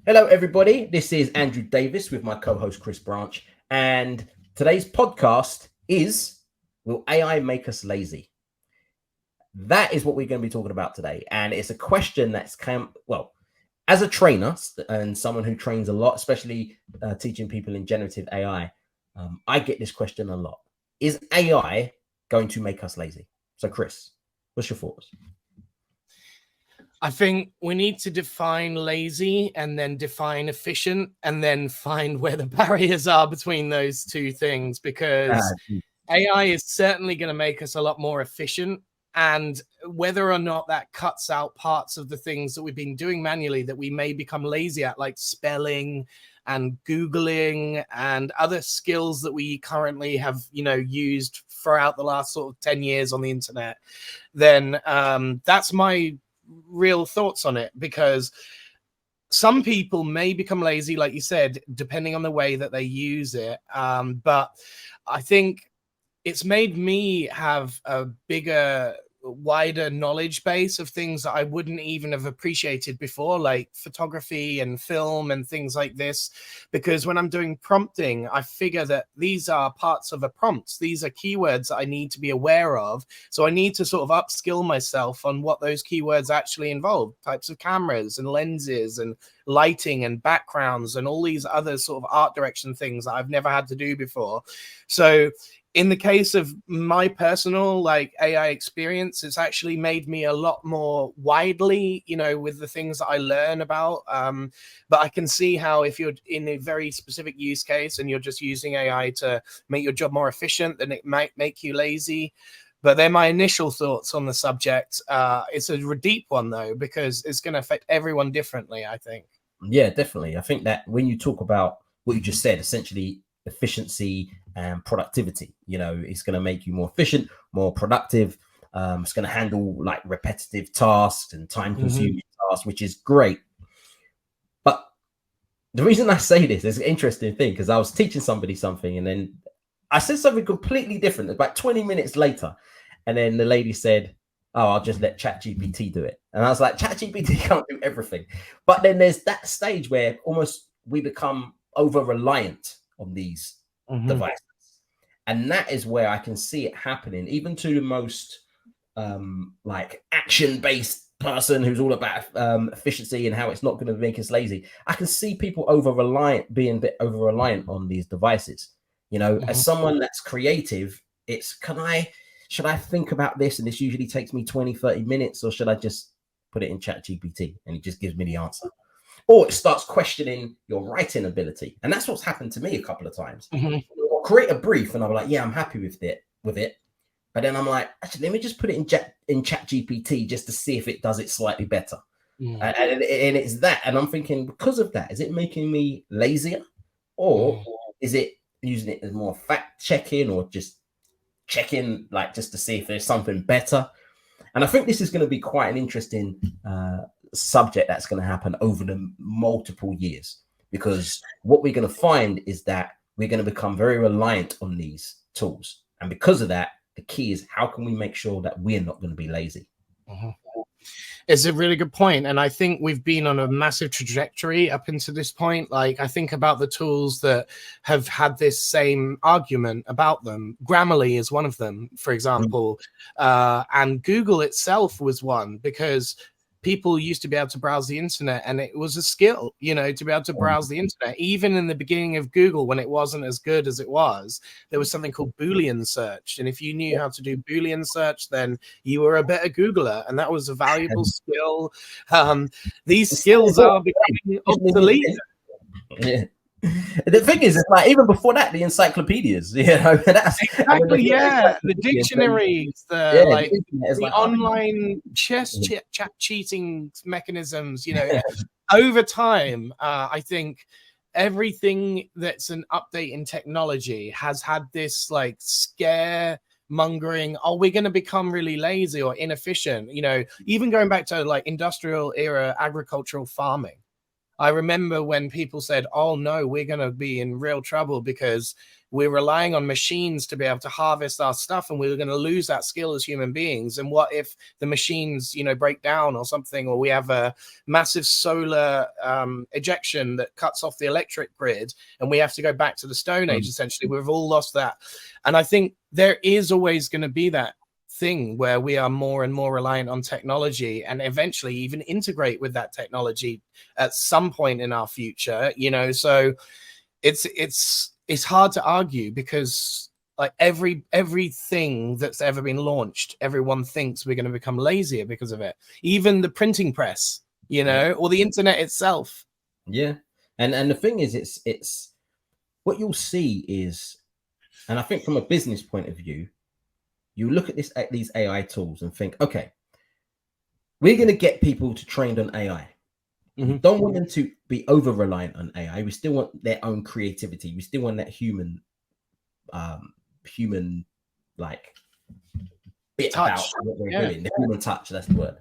Hello, everybody. This is Andrew Davis with my co-host Chris Branch, and today's podcast is: Will AI make us lazy? That is what we're going to be talking about today, and it's a question that's come well. As a trainer and someone who trains a lot, especially teaching people in generative AI, I get this question a lot: Is AI going to make us lazy? So, Chris, what's your thoughts? I think we need to define lazy and then define efficient and then find where the barriers are between those two things, because AI is certainly going to make us a lot more efficient. And whether or not that cuts out parts of the things that we've been doing manually that we may become lazy at, like spelling and Googling and other skills that we currently have, used throughout the last sort of 10 years on the internet, then that's my real thoughts on it. Because some people may become lazy, like you said, depending on the way that they use it. But I think it's made me have a bigger, wider knowledge base of things that I wouldn't even have appreciated before, like photography and film and things like this. Because when I'm doing prompting, I figure that these are parts of a prompt. These are keywords that I need to be aware of. So I need to sort of upskill myself on what those keywords actually involve, types of cameras and lenses and lighting and backgrounds and all these other sort of art direction things that I've never had to do before. So in the case of my personal AI experience, it's actually made me a lot more widely, with the things that I learn about. But I can see how if you're in a very specific use case and you're just using AI to make your job more efficient, then it might make you lazy. But they're my initial thoughts on the subject. It's a deep one, though, because it's going to affect everyone differently, I think. Yeah, definitely. I think that when you talk about what you just said, essentially efficiency and productivity, it's going to make you more efficient, more productive. It's going to handle like repetitive tasks and time consuming tasks, which is great. But the reason I say this is an interesting thing, because I was teaching somebody something and then I said something completely different about 20 minutes later. And then the lady said, "Oh, I'll just let ChatGPT do it." And I was like, ChatGPT can't do everything. But then there's that stage where almost we become over-reliant on these devices. And that is where I can see it happening, even to the most action-based person who's all about efficiency and how it's not going to make us lazy. I can see people being a bit over-reliant on these devices. As someone that's creative, it's should I think about this? And this usually takes me 20, 30 minutes, or should I just put it in ChatGPT and it just gives me the answer? Or it starts questioning your writing ability. And that's what's happened to me a couple of times. I'll create a brief and I'm like, yeah, I'm happy with it. But then I'm like, actually, let me just put it in ChatGPT just to see if it does it slightly better. And it's that. And I'm thinking, because of that, is it making me lazier? Or is it using it as more fact checking, or just checking just to see if there's something better? And I think this is going to be quite an interesting subject that's going to happen over the multiple years, because what we're going to find is that we're going to become very reliant on these tools. And because of that, the key is, how can we make sure that we're not going to be lazy? It's a really good point. And I think we've been on a massive trajectory up until this point. I think about the tools that have had this same argument about them. Grammarly is one of them, for example. And Google itself was one, because people used to be able to browse the internet, and it was a skill, to be able to browse the internet. Even in the beginning of Google, when it wasn't as good as it was, there was something called Boolean search. And if you knew how to do Boolean search, then you were a better Googler. And that was a valuable skill. These skills are becoming obsolete. Yeah. The thing is, it's even before that, the encyclopedias, that's exactly, the dictionaries, the online chat cheating mechanisms, over time, I think everything that's an update in technology has had this scare mongering, we're going to become really lazy or inefficient, even going back to industrial era agricultural farming. I remember when people said, oh no, we're going to be in real trouble because we're relying on machines to be able to harvest our stuff, and we're going to lose that skill as human beings. And what if the machines, you know, break down or something, or we have a massive solar ejection that cuts off the electric grid and we have to go back to the Stone Age? Essentially, we've all lost that. And I think there is always going to be that thing where we are more and more reliant on technology, and eventually even integrate with that technology at some point in our future, you know. So it's hard to argue, because like everything that's ever been launched, everyone thinks we're going to become lazier because of it. Even the printing press, you know, or the internet itself. Yeah. And the thing is, it's what you'll see is, and I think from a business point of view, you look at these AI tools and think, okay, we're going to get people to train on AI. We don't want them to be over reliant on AI. We still want their own creativity. We still want that human like bit Touch. about what we're doing, the human touch, that's the word.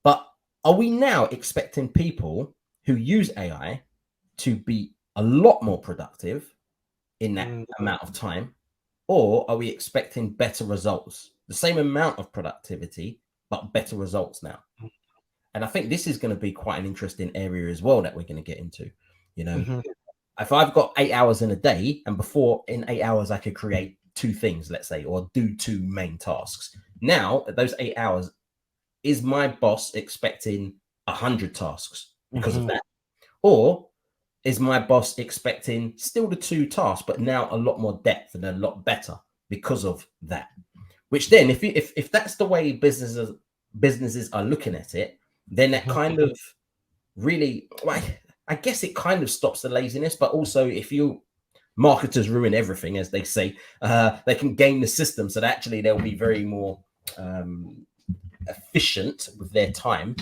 But are we now expecting people who use AI to be a lot more productive in that amount of time? Or are we expecting better results? The same amount of productivity, but better results now. And I think this is going to be quite an interesting area as well that we're going to get into. You know, if I've got 8 hours in a day, and before in 8 hours I could create 2 things, let's say, or do 2 main tasks. Now, at those 8 hours, is my boss expecting 100 tasks because of that? Or is my boss expecting still the 2 tasks, but now a lot more depth and a lot better because of that? Which then, if that's the way businesses are looking at it, then that kind of really, well, I guess it kind of stops the laziness. But also, if you marketers ruin everything, as they say, they can game the system, so that actually they'll be very more efficient with their time.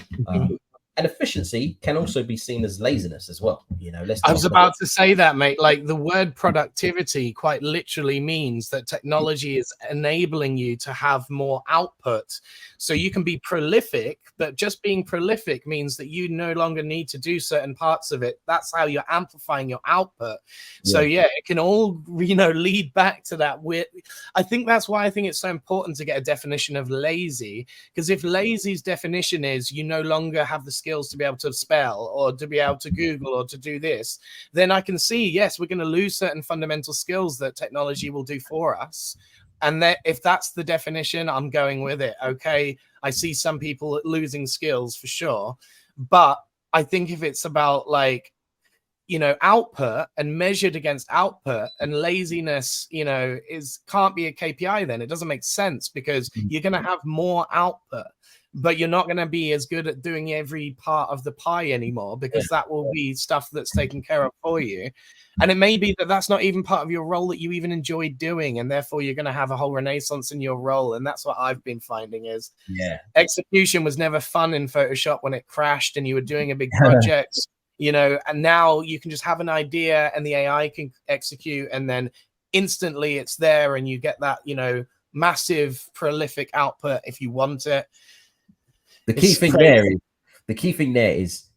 And efficiency can also be seen as laziness as well. You know, I was about to say that, mate. Like, the word productivity quite literally means that technology is enabling you to have more output. So you can be prolific, but just being prolific means that you no longer need to do certain parts of it. That's how you're amplifying your output. So yeah, it can all, you know, lead back to that weird. I think that's why I think it's so important to get a definition of lazy, because if lazy's definition is you no longer have the skills to be able to spell or to be able to Google or to do this, then I can see, yes, we're going to lose certain fundamental skills that technology will do for us. And that, if that's the definition, I'm going with it. Okay, I see some people losing skills for sure, but I think if it's about, like, you know, output and measured against output, and laziness, you know, can't be a KPI, then it doesn't make sense, because you're going to have more output, but you're not going to be as good at doing every part of the pie anymore, because that will be stuff that's taken care of for you. And it may be that that's not even part of your role that you even enjoy doing, and therefore you're going to have a whole renaissance in your role. And that's what I've been finding is execution was never fun in Photoshop when it crashed and you were doing a big project, you know, and now you can just have an idea and the AI can execute, and then instantly it's there and you get that, you know, massive prolific output if you want it. The key thing there is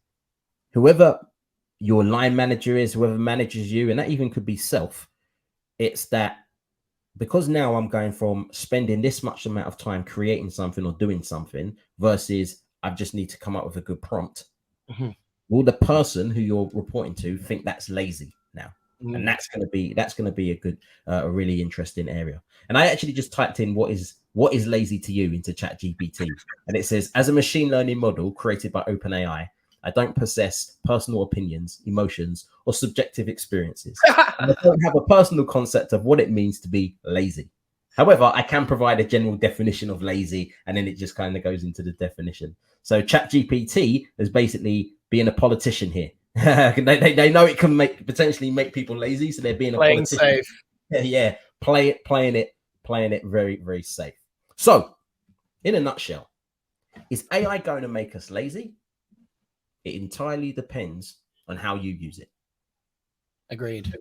whoever your line manager is, whoever manages you, and that even could be self, it's that because now I'm going from spending this much amount of time creating something or doing something versus I just need to come up with a good prompt. Will the person who you're reporting to think that's lazy now? And that's going to be a good, a really interesting area. And I actually just typed in what is lazy to you into ChatGPT, and it says, as a machine learning model created by OpenAI, I don't possess personal opinions, emotions, or subjective experiences. And I don't have a personal concept of what it means to be lazy. However, I can provide a general definition of lazy, and then it just kind of goes into the definition. So ChatGPT is basically being a politician here. They know it can potentially make people lazy, so they're being a politician. Safe. Yeah, playing it very, very safe. So, in a nutshell, is AI going to make us lazy? It entirely depends on how you use it. Agreed.